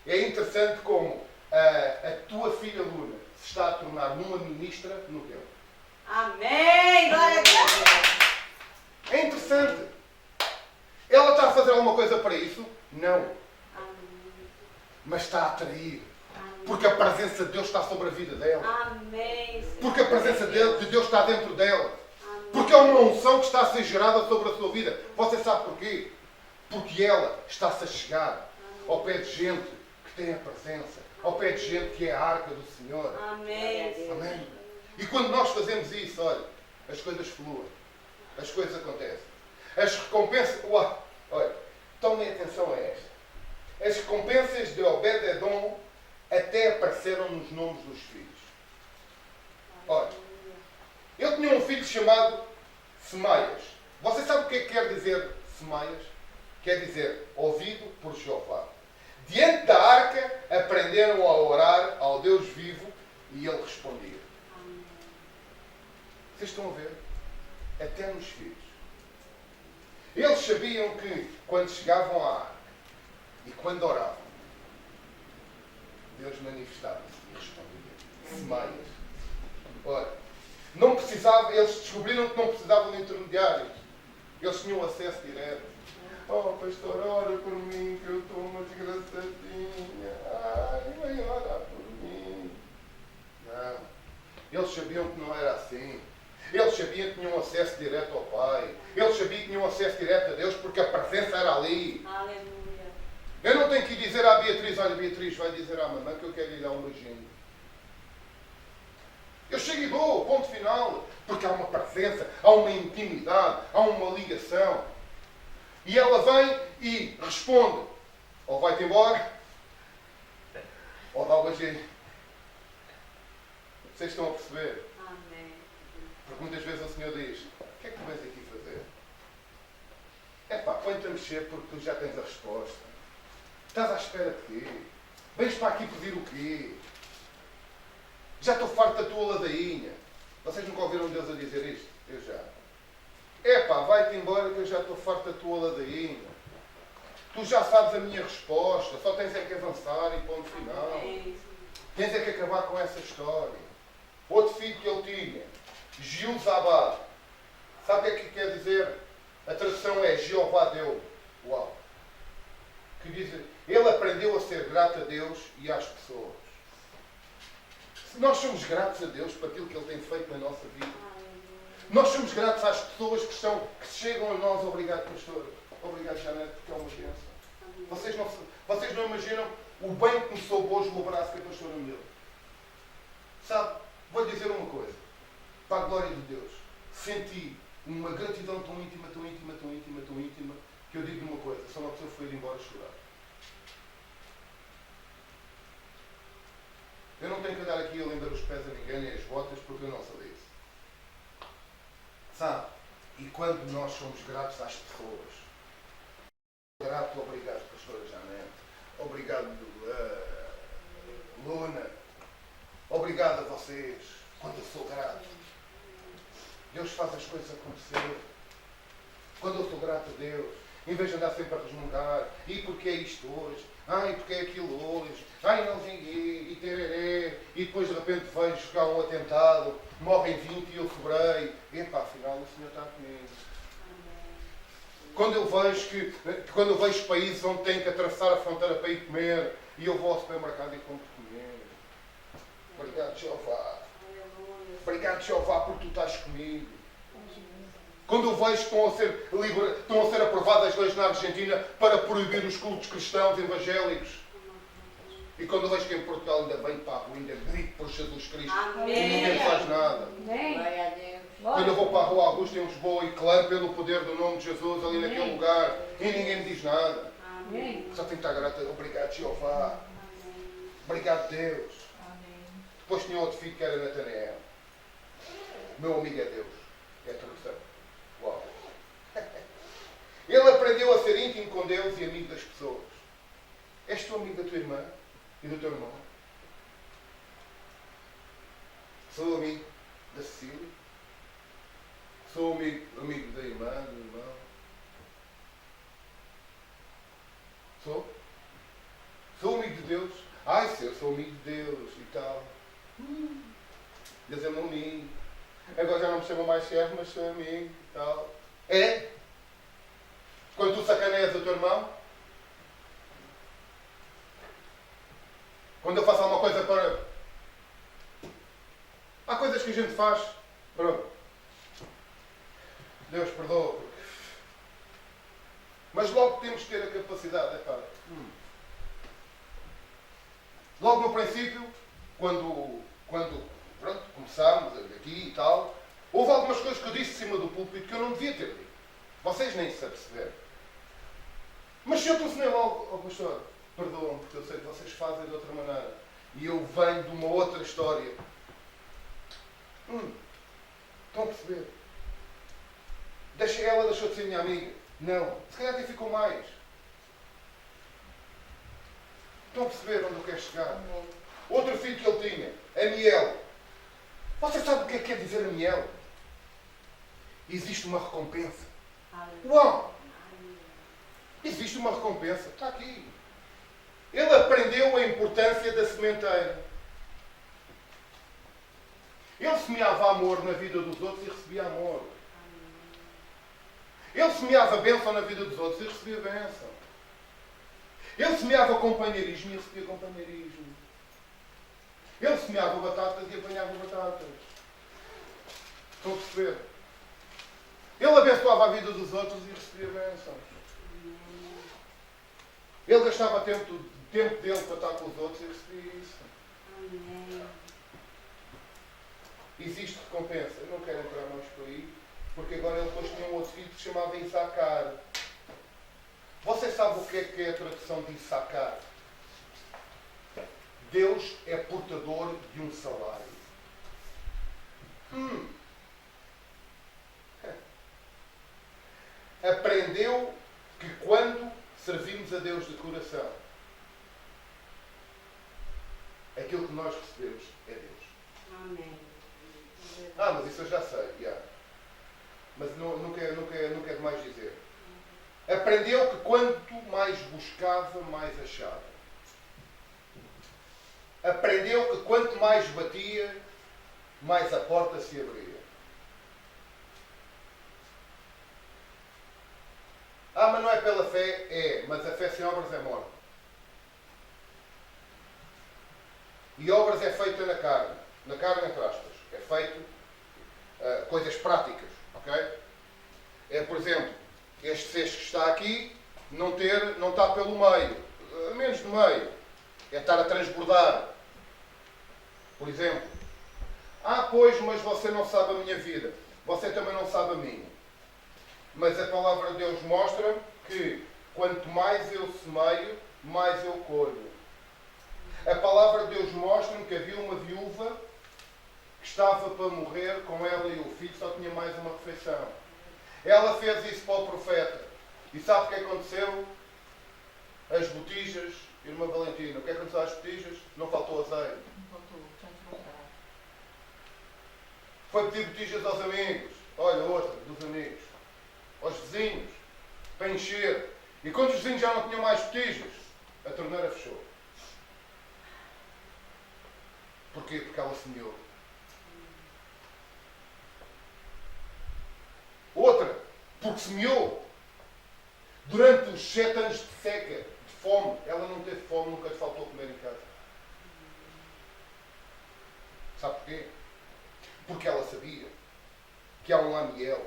É interessante como a tua filha Luna se está a tornar numa ministra no teu. Amém. Glória a Deus. É interessante. Ela está a fazer alguma coisa para isso? Não. Amém. Mas está a atrair. Amém. Porque a presença de Deus está sobre a vida dela. Amém. Senhor. Porque a presença de Deus está dentro dela. Amém. Porque é uma unção que está a ser gerada sobre a sua vida. Você sabe porquê? Porque ela está-se a chegar ao pé de gente que tem a presença. Ao pé de gente que é a arca do Senhor. Amém. Amém? E quando nós fazemos isso, olha, as coisas fluem. As coisas acontecem. As recompensas... Uau, olha, tomem atenção a esta. As recompensas de Obed-Edom até apareceram nos nomes dos filhos. Olha, eu tinha um filho chamado Semaias. Você sabe o que é que quer dizer Semaias? Quer dizer, ouvido por Jeová. Diante da arca, aprenderam a orar ao Deus vivo e ele respondia. Vocês estão a ver? Até nos filhos. Eles sabiam que, quando chegavam à arca e quando oravam, Deus manifestava-se e respondia. Semaias. Ora, não precisava, eles descobriram que não precisavam de intermediários. Eles tinham acesso direto. Oh, pastor, ora por mim, que eu estou uma desgraçadinha. Ai, vai orar por mim. Não. Eles sabiam que não era assim. Eles sabiam que tinham acesso direto ao Pai. Eles sabiam que tinham acesso direto a Deus porque a presença era ali. Aleluia. Eu não tenho que dizer à Beatriz, olha, Beatriz, vai dizer à mamãe que eu quero lhe dar um beijinho. Eu chego e dou, ponto final. Porque há uma presença, há uma intimidade, há uma ligação. E ela vem e responde. Ou vai-te embora, ou dá o beijinho. Vocês estão a perceber? Amém. Porque muitas vezes o Senhor diz, o que é que tu vens aqui fazer? Epá, põe-te a mexer porque tu já tens a resposta. Estás à espera de quê? Vens para aqui pedir o quê? Já estou farto da tua ladainha. Vocês nunca ouviram Deus a dizer isto? Eu já. Epá, vai-te embora que eu já estou farto da tua ladainha. Tu já sabes a minha resposta, só tens é que avançar e ponto final. Amém. Tens é que acabar com essa história. Outro filho que ele tinha, Giuzabá. Sabe o que é que quer dizer? A tradução é Jeová deu. Uau! Que diz, ele aprendeu a ser grato a Deus e às pessoas. Se nós somos gratos a Deus por aquilo que Ele tem feito na nossa vida, nós somos gratos às pessoas que chegam a nós. Obrigado, pastor. Obrigado, Janete, porque é uma bênção. Vocês não imaginam o bem que me soube hoje o abraço que a pastora me deu. Sabe, vou dizer uma coisa. Para a glória de Deus, senti uma gratidão tão íntima, tão íntima, tão íntima, tão íntima, que eu digo uma coisa, só uma pessoa foi ir embora chorar. Eu não tenho que andar aqui a lembrar os pés a ninguém, nem as botas, porque eu não sou disso. Sabe? E quando nós somos gratos às pessoas, grato, obrigado, pastora Janete, obrigado, Luna, obrigado a vocês, quando eu sou grato. Deus faz as coisas acontecer. Quando eu sou grato a Deus, em vez de andar sempre a resmungar, e porque é isto hoje, e porque é aquilo hoje, não sei quê, e tereré, e depois de repente vejo que há um atentado, morrem 20 e eu sobrei. Epá, afinal o Senhor está comigo. Quando eu vejo países onde tenho que atravessar a fronteira para ir comer, e eu vou ao supermercado e compro comer. Obrigado, Jeová. Obrigado, Jeová, porque tu estás comigo. Quando eu vejo que estão a ser aprovadas leis na Argentina para proibir os cultos cristãos evangélicos. E quando eu vejo que em Portugal ainda vem para a rua, ainda grito por Jesus Cristo. Amém. E ninguém faz nada. Glória a Deus. Quando eu vou para a Rua Augusta em Lisboa e clamo pelo poder do nome de Jesus ali naquele lugar e ninguém me diz nada. Amém. Só tenho que estar grato. Obrigado, Jeová. Obrigado, Deus. Depois tinha outro filho que era Natanael. Meu amigo é Deus. É a tradução. Uau. Ele aprendeu a ser íntimo com Deus e amigo das pessoas. És tu amigo da tua irmã e do teu irmão? Sou amigo da Cecília. Sou amigo da irmã, do irmão. Sou? Sou amigo de Deus. Ai, se eu sou amigo de Deus e tal. Deus é meu amigo. Agora já não me chamam mais chefe, mas sou amigo e tal. É? Quando tu sacaneias o teu irmão? Quando eu faço alguma coisa para... Há coisas que a gente faz. Pronto. Deus perdoa. Mas logo temos que ter a capacidade. Logo no princípio, quando pronto, começámos aqui e tal, houve algumas coisas que eu disse de cima do púlpito que eu não devia ter dito. Vocês nem se aperceberam. Mas se eu telefonei logo, oh pastor, perdoam-me, porque eu sei que vocês fazem de outra maneira. E eu venho de uma outra história. Estão a perceber? Ela deixou de ser minha amiga. Não. Se calhar até ficou mais. Estão a perceber onde eu quero chegar? Outro filho que ele tinha, Amiel. Você sabe o que é que quer dizer Amiel? Existe uma recompensa. Uau! Existe uma recompensa. Está aqui. Ele aprendeu a importância da sementeira. Ele semeava amor na vida dos outros e recebia amor. Ele semeava bênção na vida dos outros e recebia bênção. Ele semeava companheirismo e recebia companheirismo. Ele semeava batatas e apanhava batatas. Estão a perceber? Ele abençoava a vida dos outros e recebia bênçãos. Ele gastava tempo dele para estar com os outros e recebia isso. Existe recompensa. Eu não quero entrar mais por aí, porque agora ele depois tinha um outro filho que se chamava Issacar. Você sabe o que é a tradução de Issacar? Deus é portador de um salário. Aprendeu que quando servimos a Deus de coração, aquilo que nós recebemos é Deus. Amém. Mas isso eu já sei. Yeah. Mas não quero mais dizer. Aprendeu que quanto mais buscava, mais achava. Aprendeu que quanto mais batia, mais a porta se abria. Mas não é pela fé? É, mas a fé sem obras é morta. E obras é feita na carne. Na carne, entre aspas. É feito coisas práticas. Ok? É, por exemplo, este cesto que está aqui não está pelo meio. Menos do meio. É estar a transbordar. Por exemplo. Pois, mas você não sabe a minha vida. Você também não sabe a minha. Mas a palavra de Deus mostra que quanto mais eu semeio, mais eu colho. A palavra de Deus mostra-me que havia uma viúva que estava para morrer, com ela e o filho, só tinha mais uma refeição. Ela fez isso para o profeta. E sabe o que aconteceu? As botijas, irmã Valentina, o que aconteceu às botijas? Não faltou azeite. Foi pedir botijas aos amigos. Olha, outra dos amigos. Aos vizinhos. Para encher. E quando os vizinhos já não tinham mais botijas, a torneira fechou. Porquê? Porque ela semeou. Outra, porque semeou. Durante os 7 anos de seca, de fome, ela não teve fome, nunca lhe faltou comer em casa. Sabe porquê? Porque ela sabia que há um Amiel,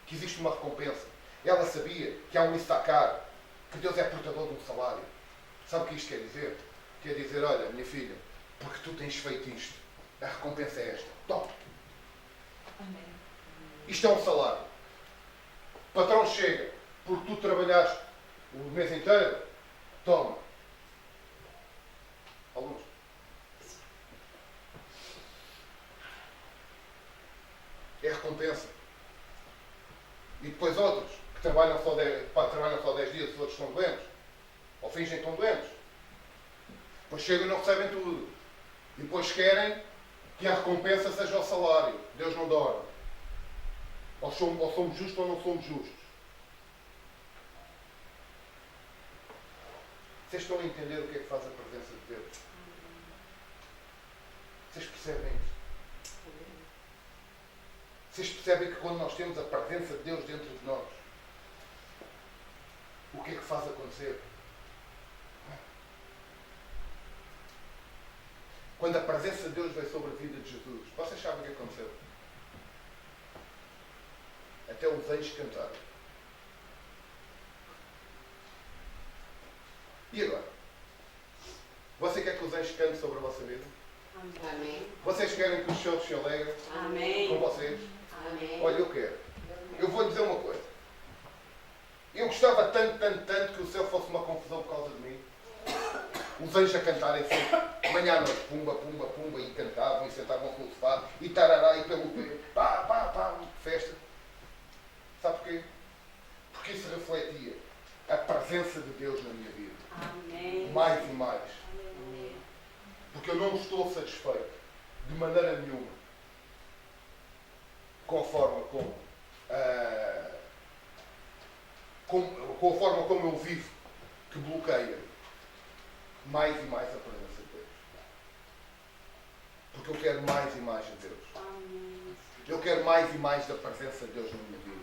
que existe uma recompensa. Ela sabia que há um Issacar, que Deus é portador de um salário. Sabe o que isto quer dizer? Quer dizer, olha, minha filha, porque tu tens feito isto, a recompensa é esta. Toma. Amém. Isto é um salário. O patrão chega, porque tu trabalhaste o mês inteiro, toma. Alguns. É recompensa. E depois outros, que trabalham só 10 dias, os outros estão doentes. Ou fingem que estão doentes. Depois chegam e não recebem tudo. E depois querem que a recompensa seja o salário. Deus não dorme. Ou somos justos ou não somos justos. Vocês estão a entender o que é que faz a presença de Deus? Vocês percebem isso? Vocês percebem que quando nós temos a presença de Deus dentro de nós, o que é que faz acontecer? Quando a presença de Deus veio sobre a vida de Jesus, vocês sabem o que aconteceu? Até os anjos cantaram. E agora? Você quer que os anjos cantem sobre a vossa vida? Amém. Vocês querem que os céus se alegrem com Amém. vocês? Amém. Olha, eu quero. Eu vou lhe dizer uma coisa. Eu gostava tanto que o céu fosse uma confusão por causa de mim. Os anjos a cantarem sempre, manhã à noite, pumba, pumba, pumba, e cantavam, e sentavam-se no sofá, e tarará, e pelo pá, pá, pá, festa. Sabe porquê? Porque isso refletia a presença de Deus na minha vida. Amém. Mais e mais. Amém. Porque eu não estou satisfeito, de maneira nenhuma, com a forma como eu vivo, que bloqueia mais e mais a presença de Deus. Porque eu quero mais e mais de Deus. Amém. Eu quero mais e mais da presença de Deus na minha vida.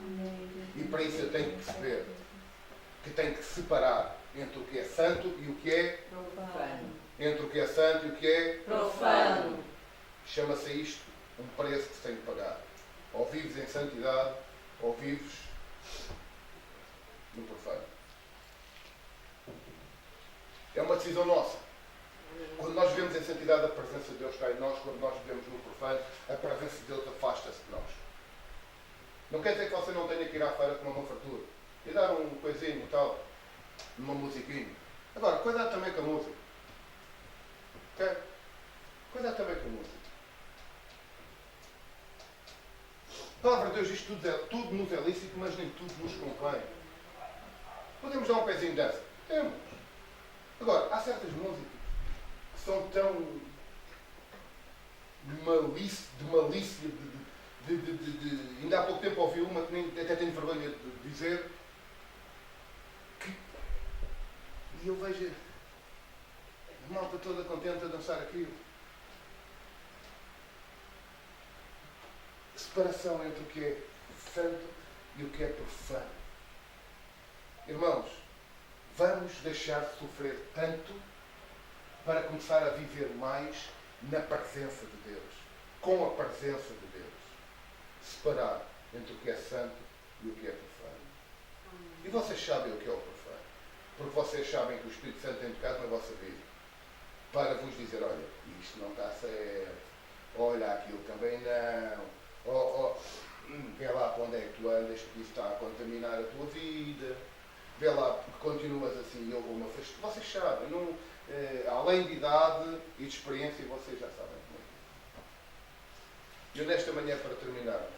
E para isso eu tenho que perceber que tenho que separar entre o que é santo e o que é Profano. entre o que é santo e o que é Profano. chama-se isto um preço que se tem que pagar. Ou vives em santidade, ou vives no profano. É uma decisão nossa. Quando nós vivemos em santidade, a presença de Deus cai em nós. Quando nós vivemos no profano, a presença de Deus afasta-se de nós. Não quer dizer que você não tenha que ir à feira com uma fartura e dar um coisinho e tal, uma musiquinha. Agora, cuidado também com a música. Ok? Cuidado também com a música. A palavra de Deus diz que tudo nos é lícito, mas nem tudo nos convém. Podemos dar um pezinho dessa? Temos. Agora, há certas músicas que são tão de malícia, ainda há pouco tempo ouvi uma que nem, até tenho vergonha de dizer, e eu vejo a malta toda contente a dançar aquilo. Separação entre o que é santo e o que é profano. Irmãos, vamos deixar de sofrer tanto para começar a viver mais na presença de Deus. Com a presença de Deus. Separar entre o que é santo e o que é profano. E vocês sabem o que é o profano. Porque vocês sabem que o Espírito Santo tem tocado na vossa vida. Para vos dizer, olha, isto não está certo. Olha, aquilo também não. Vê lá para onde é que tu andas, porque isso está a contaminar a tua vida. Vê lá, porque continuas assim, eu vou-me afastar. Vocês sabem, não, além de idade e de experiência, vocês já sabem como é. E eu nesta manhã, para terminarmos,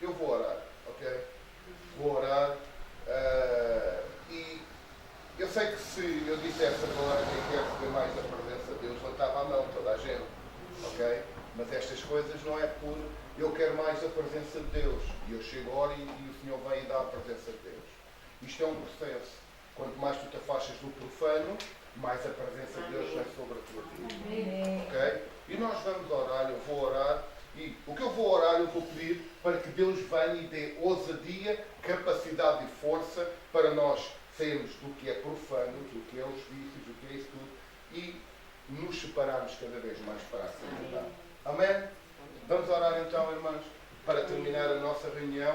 eu vou orar, ok? Vou orar e eu sei que se eu dissesse agora quem quer receber mais da presença de Deus, levantava a mão, toda a gente, ok? Mas estas coisas não é por eu quero mais da presença de Deus. E eu chego a hora e o Senhor vem e dá a presença de Deus. Isto é um processo. Quanto mais tu te afastas do profano, mais a presença de Deus vem sobre a tua vida. Ok? E nós vamos orar, eu vou orar. E o que eu vou orar, eu vou pedir para que Deus venha e dê ousadia, capacidade e força para nós sairmos do que é profano, do que é os vícios, do que é isso tudo. E nos separarmos cada vez mais para a santidade. Amém? Vamos orar então, irmãos, para terminar a nossa reunião.